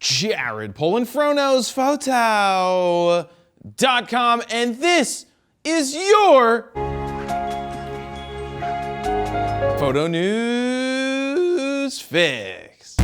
Jared Polin, FroKnowsPhoto.com, and this is your Photo News Fix.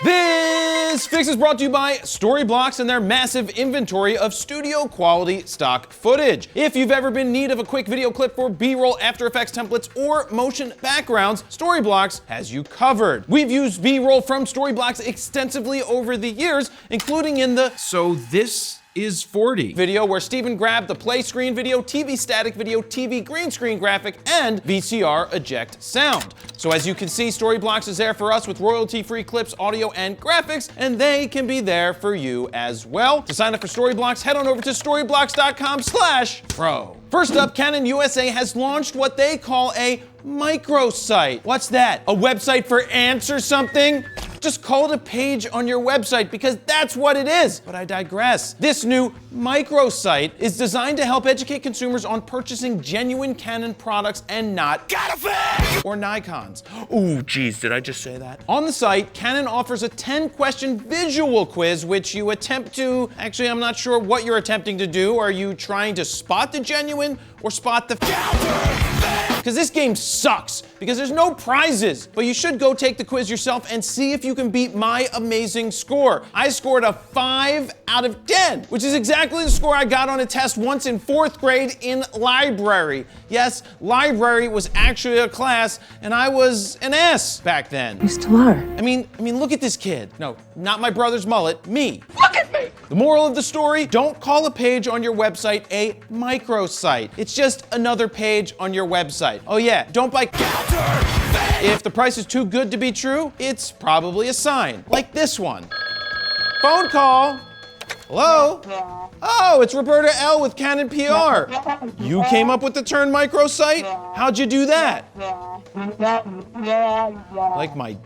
This fix is brought to you by Storyblocks and their massive inventory of studio quality stock footage. If you've ever been in need of a quick video clip for B-roll, After Effects templates, or motion backgrounds, Storyblocks has you covered. We've used B-roll from Storyblocks extensively over the years, including in the "So This is 40" video, where Steven grabbed the play screen video, TV static video, TV green screen graphic, and VCR eject sound. So as you can see, Storyblocks is there for us with royalty-free clips, audio, and graphics, and they can be there for you as well. To sign up for Storyblocks, head on over to storyblocks.com/pro. First up, Canon USA has launched what they call a micro site. What's that? A website for ants or something? Just call it a page on your website, because that's what it is. But I digress. This new microsite is designed to help educate consumers on purchasing genuine Canon products and not or Nikons. Ooh, geez, did I just say that? On the site, Canon offers a 10-question visual quiz, which you attempt to, actually, I'm not sure what you're attempting to do. Are you trying to spot the genuine or spot the because this game sucks, because there's no prizes. But you should go take the quiz yourself and see if you can beat my amazing score. I scored a 5 out of 10, which is exactly the score I got on a test once in 4th grade in library. Yes, library was actually a class, and I was an S back then. You still are. I mean, look at this kid. No, not my brother's mullet, me. Look at me! The moral of the story, don't call a page on your website a microsite. It's just another page on your website. Oh yeah, don't buy counterfeit. If the price is too good to be true, it's probably a sign, like this one. Phone call. Hello? Oh, it's Roberta L. with Canon PR. You came up with the term microsite? How'd you do that? Like my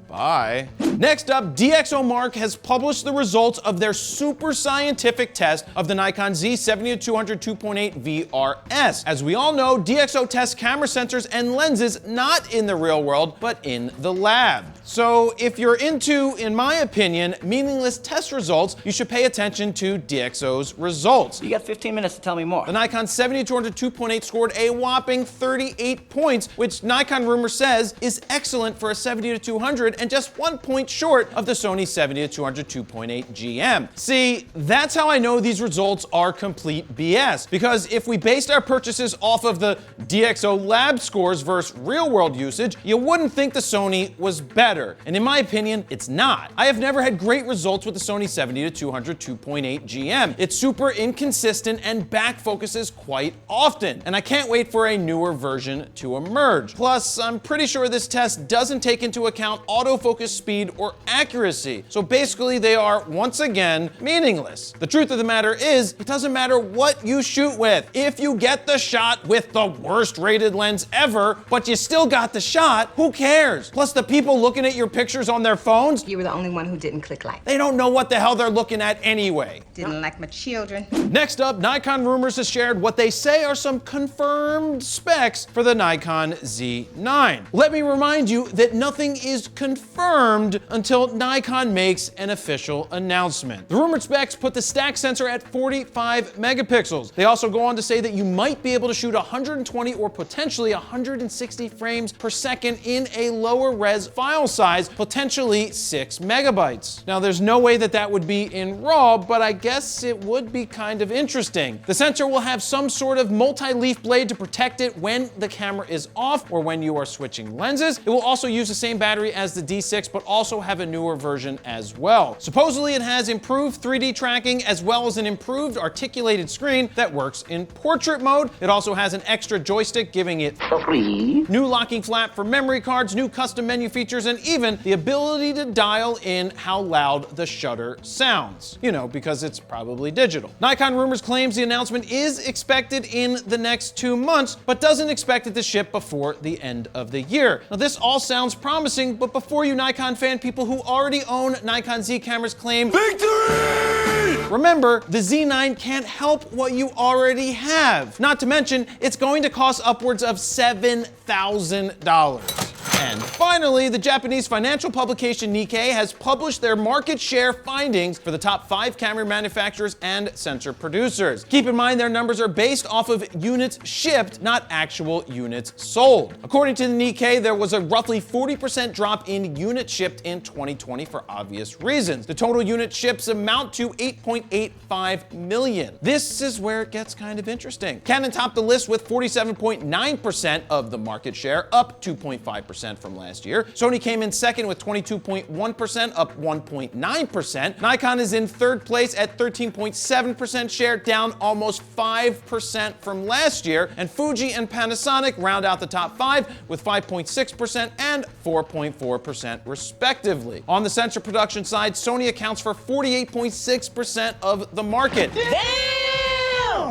Bye. Next up, DxO Mark has published the results of their super scientific test of the Nikon Z7200 2.8 VRS. As we all know, DxO tests camera sensors and lenses not in the real world, but in the lab. So if you're into, in my opinion, meaningless test results, you should pay attention to DxO's results. You got 15 minutes to tell me more. The Nikon 7200 2.8 scored a whopping 38 points, which Nikon Rumors says is excellent for a 70-200 and just 1 point short of the Sony 70-200 2.8 GM. See, that's how I know these results are complete BS, because if we based our purchases off of the DxO lab scores versus real-world usage, you wouldn't think the Sony was better. And in my opinion, it's not. I have never had great results with the Sony 70-200 2.8 GM. It's super inconsistent and back focuses quite often, and I can't wait for a newer version to emerge. Plus, I'm pretty sure this test doesn't take into account autofocus speed or accuracy. So basically, they are, once again, meaningless. The truth of the matter is, it doesn't matter what you shoot with. If you get the shot with the worst rated lens ever, but you still got the shot, who cares? Plus, the people looking at your pictures on their phones, You were the only one who didn't click like. they don't know what the hell they're looking at anyway. Didn't like my children. Next up, Nikon Rumors has shared what they say are some confirmed specs for the Nikon Z9. Let me remind you that nothing is confirmed until Nikon makes an official announcement. The rumored specs put the stack sensor at 45 megapixels. They also go on to say that you might be able to shoot 120 or potentially 160 frames per second in a lower res file size, potentially 6 megabytes. Now, there's no way that that would be in RAW, but I guess it would be kind of interesting. The sensor will have some sort of multi-leaf blade to protect it when the camera is off or when you are switching lenses. It will also use the same battery as the D6, but also have a newer version as well. Supposedly, it has improved 3D tracking as well as an improved articulated screen that works in portrait mode. It also has an extra joystick, giving it new locking flap for memory cards, new custom menu features, and even the ability to dial in how loud the shutter sounds. You know, because it's probably digital. Nikon Rumors claims the announcement is expected in the next 2 months, but doesn't expect it to ship before the end of the year. Now, this all sounds promising, but before you Nikon fan people who already own Nikon Z cameras claim victory, remember, the Z9 can't help what you already have. Not to mention, it's going to cost upwards of $7,000. And finally, the Japanese financial publication Nikkei has published their market share findings for the top 5 camera manufacturers and sensor producers. Keep in mind their numbers are based off of units shipped, not actual units sold. According to the Nikkei, there was a roughly 40% drop in units shipped in 2020 for obvious reasons. The total unit ships amount to 8.85 million. This is where it gets kind of interesting. Canon topped the list with 47.9% of the market share, up 2.5% from last year. Sony came in second with 22.1%, up 1.9%. Nikon is in third place at 13.7% share, down almost 5% from last year. And Fuji and Panasonic round out the top 5 with 5.6% and 4.4% respectively. On the sensor production side, Sony accounts for 48.6% of the market.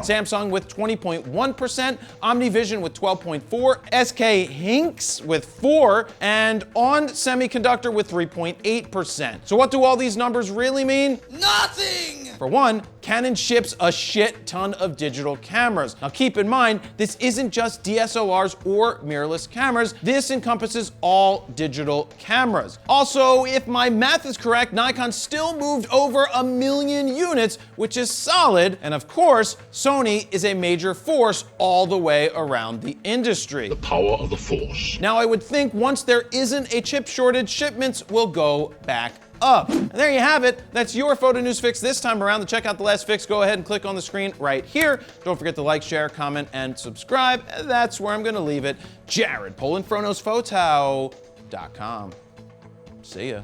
Samsung with 20.1%, OmniVision with 12.4%, SK Hynix with 4%, and On Semiconductor with 3.8%. So what do all these numbers really mean? Nothing! For one, Canon ships a shit ton of digital cameras. Now keep in mind, this isn't just DSLRs or mirrorless cameras. This encompasses all digital cameras. Also, if my math is correct, Nikon still moved over 1 million units, which is solid. And of course, Sony is a major force all the way around the industry. The power of the Force. Now, I would think once there isn't a chip shortage, shipments will go back up. And there you have it. That's your photo news fix this time around. To check out the last fix, go ahead and click on the screen right here. Don't forget to like, share, comment, and subscribe. And that's where I'm going to leave it. Jared, Polin, FroKnowsPhoto.com. See ya.